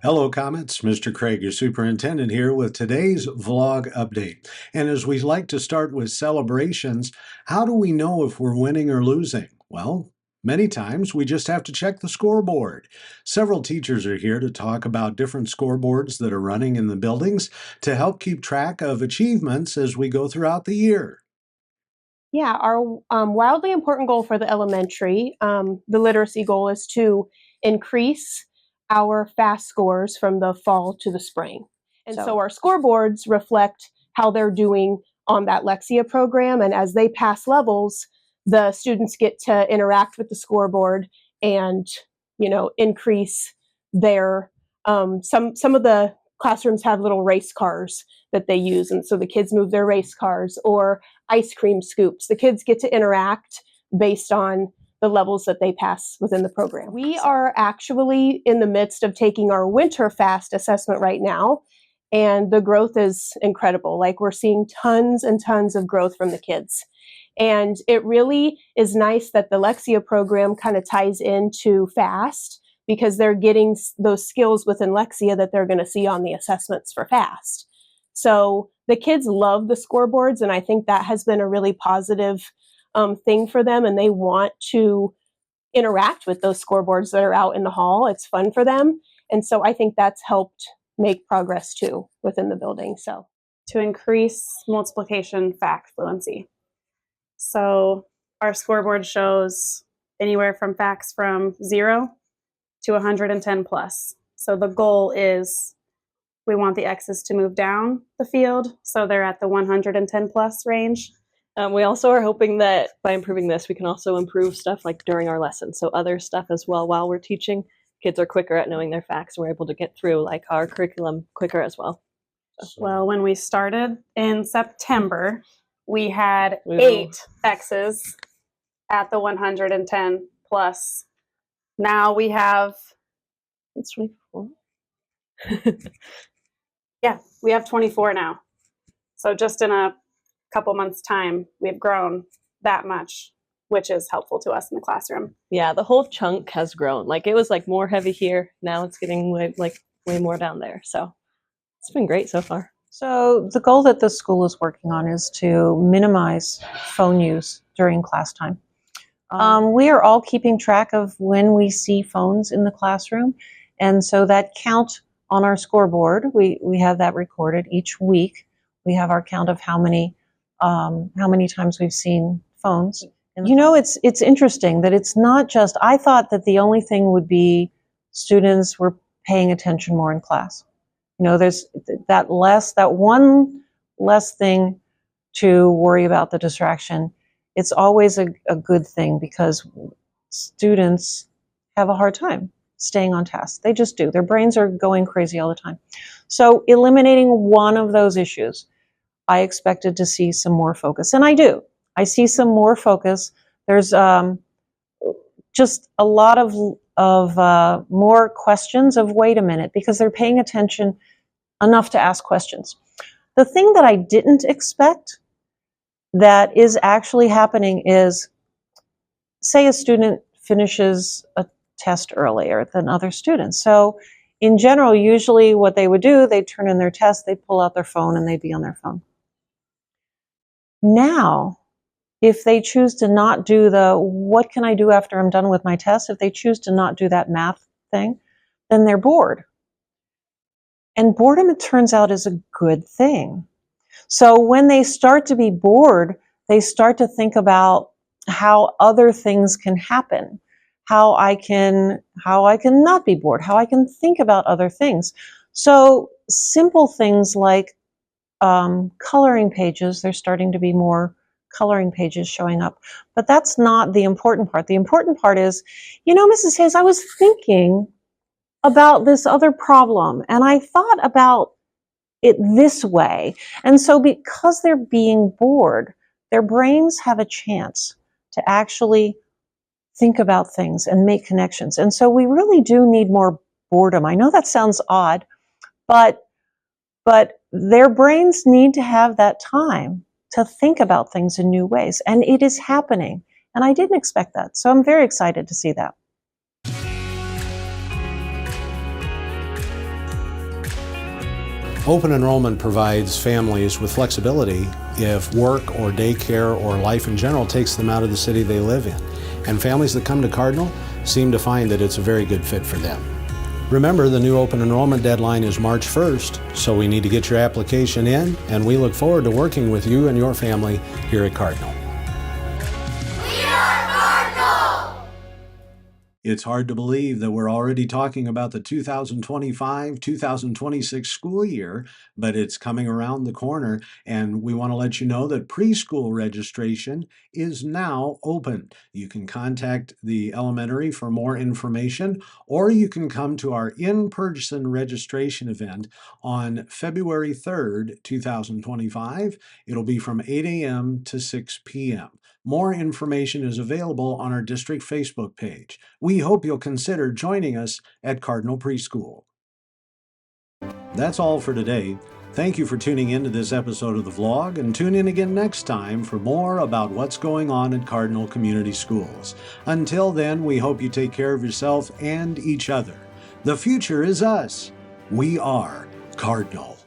Hello, Comets. Mr. Craig, your superintendent here with today's vlog update. And as we like to start with celebrations, how do we know if we're winning or losing? Well, many times we just have to check the scoreboard. Several teachers are here to talk about different scoreboards that are running in the buildings to help keep track of achievements as we go throughout the year. Yeah, our wildly important goal for the elementary, the literacy goal, is to increase our FAST scores from the fall to the spring. And so our scoreboards reflect how they're doing on that Lexia program. And as they pass levels, the students get to interact with the scoreboard and, increase their, some of the classrooms have little race cars that they use. And so the kids move their race cars, or ice cream scoops. The kids get to interact based on the levels that they pass within the program. We are actually in the midst of taking our winter FAST assessment right now, and the growth is incredible. Like, we're seeing tons and tons of growth from the kids. And it really is nice that the Lexia program kind of ties into FAST, because they're getting those skills within Lexia that they're going to see on the assessments for FAST. So the kids love the scoreboards, and I think that has been a really positive thing for them, and they want to interact with those scoreboards that are out in the hall. It's fun for them, and so I think that's helped make progress too within the building. So to increase multiplication fact fluency. So our scoreboard shows anywhere from facts from 0 to 110 plus. So the goal is we want the X's to move down the field, so they're at the 110 plus range. We also are hoping that by improving this, we can also improve stuff like during our lessons. So other stuff as well while we're teaching. Kids are quicker at knowing their facts. We're able to get through like our curriculum quicker as well. Well, when we started in September, we had 8 X's at the 110 plus. Now we have... It's 24. Yeah, we have 24 now. So just in a couple months' time, we've grown that much, which is helpful to us in the classroom. Yeah, the whole chunk has grown. Like, it was like more heavy here. Now it's getting way more down there. So it's been great so far. So the goal that the school is working on is to minimize phone use during class time. We are all keeping track of when we see phones in the classroom. And so that count on our scoreboard, we have that recorded each week. We have our count of how many times we've seen phones. And it's interesting that it's not just, I thought that the only thing would be students were paying attention more in class. There's that one less thing to worry about the distraction. It's always a good thing, because students have a hard time staying on task. They just do. Their brains are going crazy all the time. So eliminating one of those issues, I expected to see some more focus. And I do. I see some more focus. There's just a lot of more questions of, wait a minute, because they're paying attention enough to ask questions. The thing that I didn't expect that is actually happening is, say a student finishes a test earlier than other students. So in general, usually what they would do, they'd turn in their test, they'd pull out their phone, and they'd be on their phone. Now, if they choose to not do what can I do after I'm done with my test, if they choose to not do that math thing, then they're bored. And boredom, it turns out, is a good thing. So when they start to be bored, they start to think about how other things can happen, how I can not be bored, how I can think about other things. So simple things like coloring pages, there's starting to be more coloring pages showing up. But that's not the important part. The important part is, Mrs. Hayes, I was thinking about this other problem, and I thought about it this way. And so because they're being bored, their brains have a chance to actually think about things and make connections. And so we really do need more boredom. I know that sounds odd, but their brains need to have that time to think about things in new ways. And it is happening. And I didn't expect that. So I'm very excited to see that. Open enrollment provides families with flexibility if work or daycare or life in general takes them out of the city they live in. And families that come to Cardinal seem to find that it's a very good fit for them. Remember, the new open enrollment deadline is March 1st, so we need to get your application in, and we look forward to working with you and your family here at Cardinal. It's hard to believe that we're already talking about the 2025-2026 school year, but it's coming around the corner, and we want to let you know that preschool registration is now open. You can contact the elementary for more information, or you can come to our in-person registration event on February 3rd, 2025. It'll be from 8 a.m. to 6 p.m. More information is available on our district Facebook page. We hope you'll consider joining us at Cardinal Preschool. That's all for today. Thank you for tuning in to this episode of the vlog, and tune in again next time for more about what's going on at Cardinal Community Schools. Until then, we hope you take care of yourself and each other. The future is us. We are Cardinal.